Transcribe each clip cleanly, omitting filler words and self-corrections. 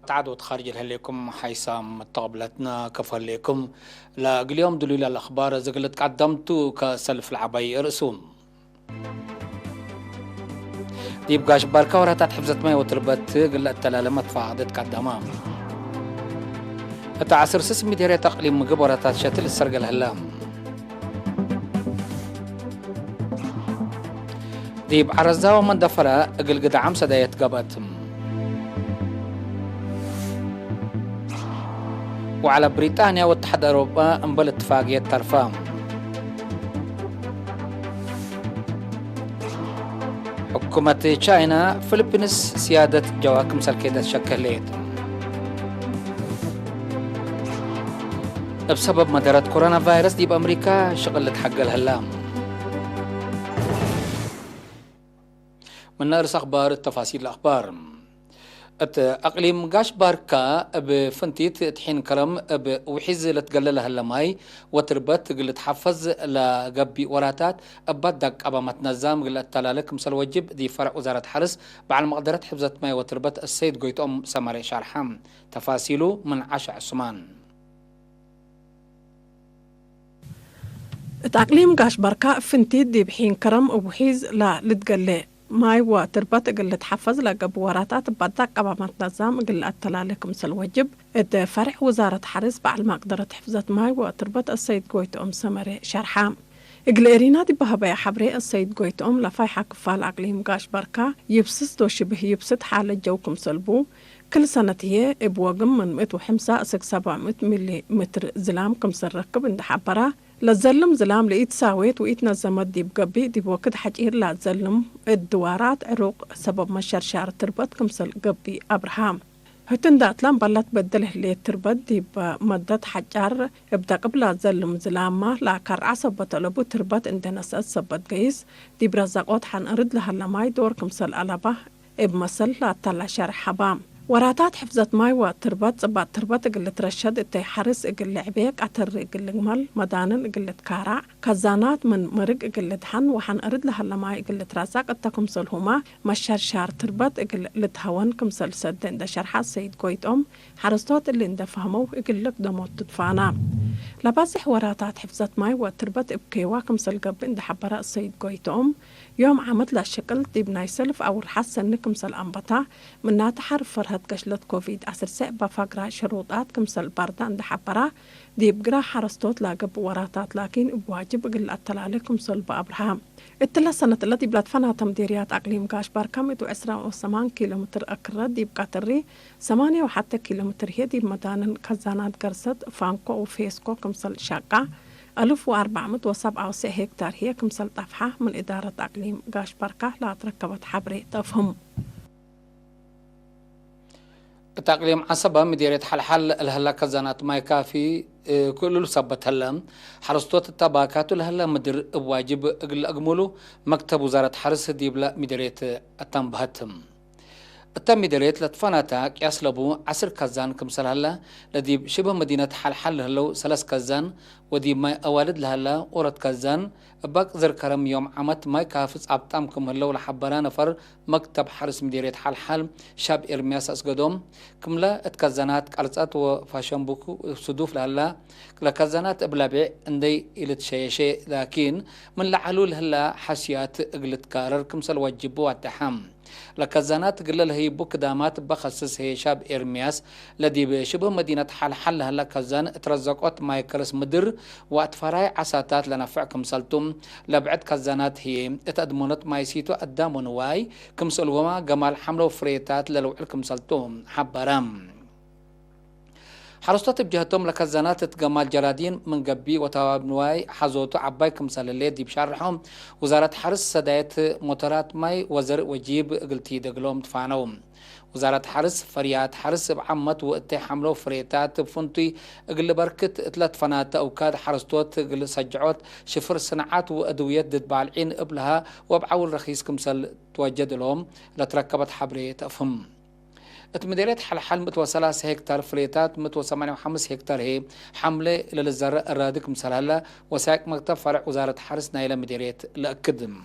تعادوا خارج لكم حيسام طابلتنا كفر لكم اليوم دليل الأخبار زقلت قدمتو كسلف العبي رسوم ديب قاش باركا وراتات حفظت ماي وتربت قلت تلالمة فاعدت قدامام التعصر سس مديرية تقليم مقب وراتات شاتل السرق الهلام ديب عرزا ومن دفرة قل قدعام سدايت قباتم وعلى بريطانيا والاتحاد الأوروبي انبل اتفاقية طرفان حكومة تشاينا فلبينس سيادة جواكم سلكيدة شكليت بسبب مدارة كورونا فيروس دي بأمريكا شغلت حق الهلام من نرس أخبار التفاصيل الأخبار أقليم قاش باركا بفنتيت تحين كرم وحيز لتقلل هالماي وتربت قلت حفز لقبي وراتات بدك أبا ما تنظام قلت تلالك مسل وجب دي فرع وزارة حرس بعد مقدرة حفظت ماي وتربت السيد قويت سماري شارحام تفاصيله من عشع عثمان أقليم قاش باركا فنتيت دي بحين كرم وحيز لا لتقلل ماي وتربط قلت حفظ لقب وراتات بدك أبا ما تنظام قلت تلالكم سلوجب فرع وزارة حرس بعد ما قدرت حفظت ماي وتربط السيد قويت سمري شرحام إقليرينا دي بهبايا حبري السيد قويت لفايحة كفال أقليم قاش بركة يبسس دو شبه يبسط حالة جوكم سلبو كل سنة هي بوقم من 105-700 ملي متر زلام كم سرقب عند حبرة لزلم زلام لقيت ساويت وقيت نظمت دي بقبي دي بوقت حجير لا تزلم الدوارات عروق سبب مشار شعر تربط كمسل قبي أبراهام هتن داتلان بلت بدله لي تربط دي بمدد حجار ابدا قبل زلم زلامة لا كار عصب بطلبو تربط عندنا سبت قيس دي برزاقات حن أرد لها لماي دور كمسل ألبا ابمسل لا طلع شارع حبام وراتات حفظت ماي وتربط صبات تربط قلت رشد اتي حرس اقل عبيك عتر اقل جمال مدانن اقلت كارع كزانات من مرق اقلت حن وحن ارد لها لماي اقلت رازاق اتاكم سلهما مشار شار تربط اقلت هون كمسل سدن دا شرحة سيد قويت حرستات اللي اندفهمو اقلك دموت تدفانا لباسح وراتات حفظت ماي وتربط ابكيوا كمسل قب اند حبراء سيد قويت يوم عمد لا شكل دي بناي سلف او الحسن كمسل انبطا من تحرف فرهد قشلت كوفيد 19 بفقرة شروطات كمسل باردان دي حبرا دي بقرا حرستوت لاقب وراتات لكن بواجب قل التلالي كمسل بأبراهام التلا سنة التي بلاد فنا تمديريات أقليم قاش باركم 28 كيلومتر أكرا دي بقاتري 8 وحتى كيلومتر هي دي بمدان كزانات قرصت فانكو وفيسكو كمسل شاقة 1497 هكتار هي كمسل طفحة من إدارة أقليم قاش باركة لا تركبت حبري تفهم تقليم عصبة مديرية حل الهلا كزانات ما يكافي كل سبت هلا حرستوت التباكات الهلا مدير واجب أقمله مكتب وزارة حرس ديبلا مديرية التنبهتم التم مديرية لتفاناتاك يسلبو 10 كزان كمسل هلا لدي شبه مدينة حل هلو 3 كزان ودي ماي أوالد لهلا أورد كزان باك زر كرم يوم عمت ماي كافز أبطامكم هلو لحبرا نفر مكتب حرس مديرية حل شاب إرمياس أسقدوم كملا اتكزانات كارزات وفاشنبوكو صدوف لهلا لكزانات بلابع اندي إلت شيء لكن من لعلول هلا حسيات اقلت كارر كمسل وجبوا التحام لكزانات قلل هي بوك دامات بخصص هي شاب إرمياس لدي بشبه مدينة حل هلا كزان ترزقت مايكرس مدر وقت فراي عساتات لنفع كمسلتم لبعد كزانات هي اتأدمونت مايسيتو قدامون واي كمسلوما جمال حملو فريتات للوعل كمسلتم حبرام حرستات بجهتهم لكزانات تجمال جرادين من قبي وتواب نواي حزوتو عباي كمسال اللي دي بشارحهم وزارة حرس سدايت موترات ماي وزر وجيب قلتي دقلوم تفانوم وزارة حرس فريات حرس بعمت وقتي حملو فريتات فنتي قل بركت 3 فنات أوكاد حرستوت قل سجعوت شفر صناعات وأدويات دد بالعين قبلها وبعول رخيص كمسال توجد لهم لتركبت حبريت أفهم مديرية حل 103 هكتار فريتات 185 هكتار هي حملة للزراء الرادك مسلالة وساق مكتب فرع وزارة حرس نايلة مديرية لأكدم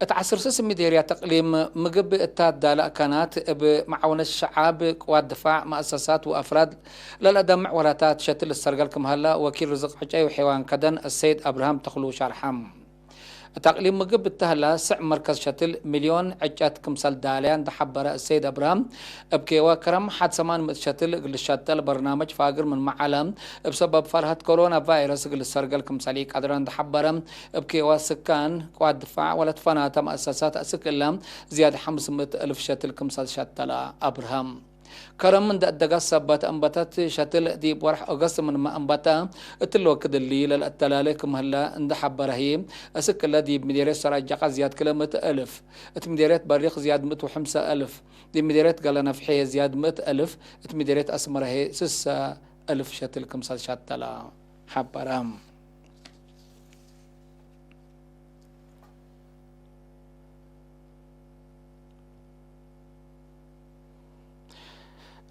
اتعسر سس مديريا تقليم مقب التادالا كانت بمعاونة الشعب قوات دفاع مؤسسات وأفراد للأدمع ولاتات شتل السرقال كم هلا وكيل رزق حجاي وحيوان كدن السيد أبراهام تخلو شارحام تقليم مقب التهلا سع مركز شتل مليون عجات كمسال داليان دحبرة السيد أبراهام ابكي وكرم حد سمان متشتل قل الشتل برنامج فاقر من معلم بسبب فرهة كورونا فيروس قل السرقل كمسالي قدران دحبرة ابكي وسكان قوات دفاع ولا تفنات مؤسسات أسكلام زيادة 500,000 شتل كمسال شتل أبراهام كرم من دقة سبات أنبتات شتل دي بورح أغسط من ما أنبتا اتلو كدلي للأتلالكم هلا اندحبر هي أسكلا دي بمديرية سراجاقة زياد كلمة 1000 اتمديرية بريق زياد 105,000 دي مديرية قلنا فحية زياد 100,000 اتمديرية أسمر هي 6,000 شتل كمسال شتلا حبرام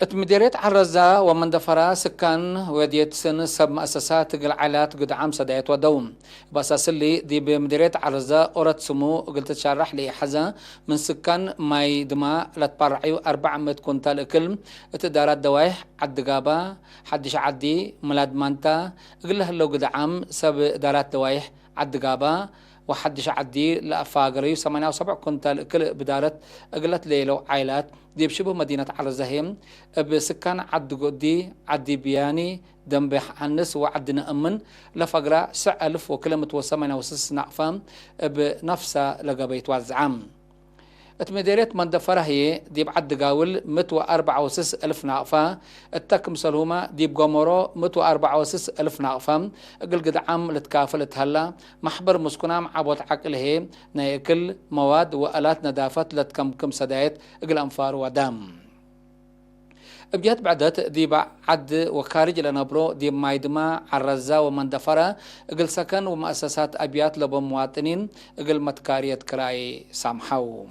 اتمديريت عرزة ومن دفرا سكان وديت سن سب مؤسسات قلعلات قد عام سدايت ودوم بأساس اللي دي بمديريت عرزة أورد سمو قلت تشرح لي حزة من سكان ماي دماء لتبرعيو 400 كونتال اكل اتدارات دوايح عدقابة حدش عدي ملاد مانتا قل له قد عام سب دارات دوايح عدقابة وحدش عدي لأفاقري 78 كونتال اكل بدارت اقلت ليلو عائلات دي بشبه مدينة عرزهم بسكان عد قدي عدي بياني دنبح عنس وعدنا أمن لفقرة 9,000 وكلمة وسمنا وسس نعفام بنفسها لقبيت وزعام اتمديريت من دفره هي دي بعد قاول 164,000 نعفا التكم سلوما دي بقمرو 164,000 نعفا اقل قد عام لتكافل تهلا محبر مسكنام عبوت عقل هي نايكل مواد وآلات ندافت لتكم سدايت اقل أنفار ودام ابجات بعدت دي بعد وخارج لنبرو دي مايدما عرزة ومن دفره اقل سكن ومؤسسات ابيات لبو مواطنين اقل متكارية كراي سامحو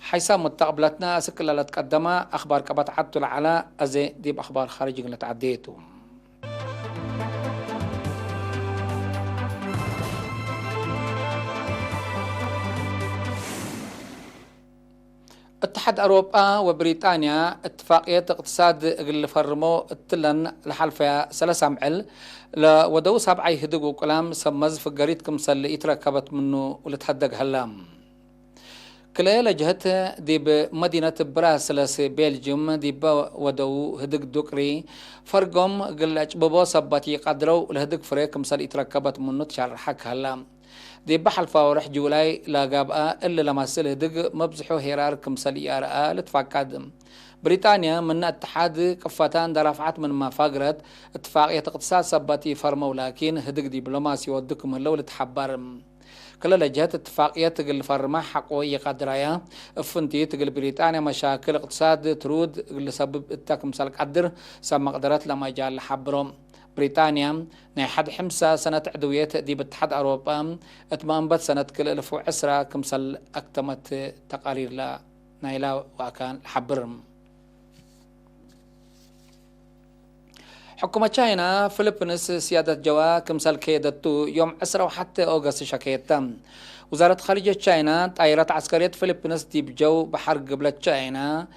حيث متقبلتنا سكلا لتقدم أخبار كبات عدت العلاء أزي دي بأخبار خارجي لتعديتو اتحاد أوروبا وبريطانيا اتفاقية اقتصاد اللي فرمو التلن لحلفة 3 معل لودو 7 يهدقوا كلام سمز في قريتكم سل يتركبت منه ولتحدق هلام كلا جهتها دي بمدينة براسلس بلجيوم دي ودو هدق دوكري فرقم قلج بابا صباتي قدروا الهدق فريق مسال يتركبت منه تشرحك هلام دي بحل فاورح جولاي لاقابا إلا لما سل هدق مبزحو هيرار كمسال يارقا لتفاقادم بريطانيا من اتحاد كفتان درافعت من ما فقرت اتفاقية اقتصاد صباتي فرمو لكن هدق دبلوماسي ودكم اللو لتحبارم كلا لجهات اتفاقية تقل فرما حقوية قدرايا افنتي تقل بريطانيا مشاكل اقتصاد ترود اللي سبب اتاك مسالك قدر سما قدرات لما جال حبرم بريطانيا نحد حمسة سنة عدوية دي باتحاد أوروبا اتمامبت سنة كل 1010 كمسال اكتمت تقارير لا نايلا وكان حبرم حكومة تشاينا فيلبينز سيادة جوا كمسال كيدتو يوم 10 وحتى أوغست شكيتم وزارة خارجية تشاينا طائرات عسكرية فيلبينز دي بجو بحر قبل تشاينا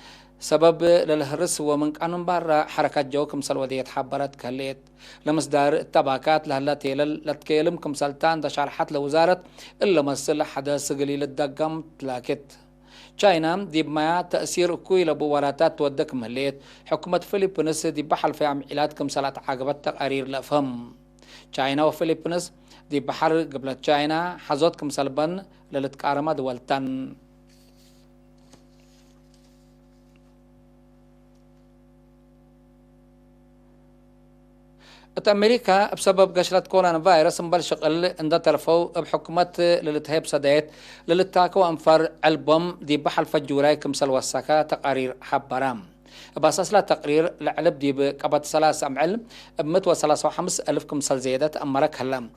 سبب للهرس ومن قانون برا حركات جو كمسال ودية حبرت كهليت لمصدر التباكات لهلا تيلل لتكيلم كمسالتان دشارحات لوزارة إلا مسل حدث قليل الدقم تلاكت تشاينا دي بما تأثير كوي لبواراتات ودك مليت حكومة فيلبينز دي بحل في عمليات كمسالات عقبت تقارير لفهم تشاينا وفيلبينز دي بحر قبل تشاينا حزوت كمسالبن للتكارما دولتان أمريكا بسبب قشرة كورونا فيروس مبلشقل عند ترفو بحكومة للتهيب سدايت للتاكو أنفر ألبوم دي بحل فجوراي كمسل وساكا تقارير حبرام بأساس لا تقرير لعلب دي بقبط 3 معل بمتوى 305,000 كمسل زيادة أمرك هلام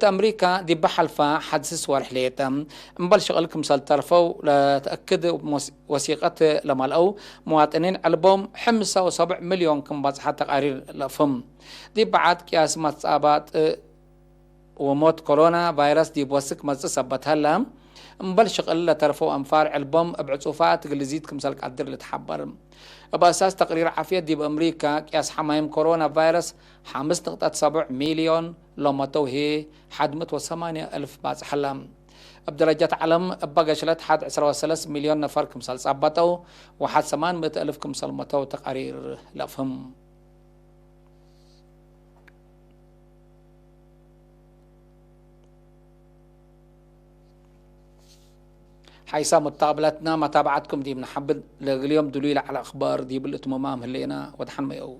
أمريكا دي بحل فا حدث سوار حليتا مبلشقل كمسل ترفو لتأكد وثيقة لمالأو مواطنين ألبوم 5.7 مليون كم بصحة تقارير لفهم دي بعد قياس متصابات وموت كورونا فيروس دي بوسك مزة سبت هلا مبلش قلة ترفو أنفار علبهم بعصوفات قلزيت كمسالك عدر لتحبر بأساس تقرير عافية دي بأمريكا قياس حمايم كورونا فيروس 5.7 مليون لما توهي حدمت وثمانية ألف باز حلام بدرجة علم بقشلت حد 13 مليون نفر كمسال صابتو وحد 800 ألف كمسال متو تقارير لفهم حيث متابعتنا متابعتكم دي بنحب اليوم دليل على أخبار دي بالاتمام هلينا ودحن ما يقو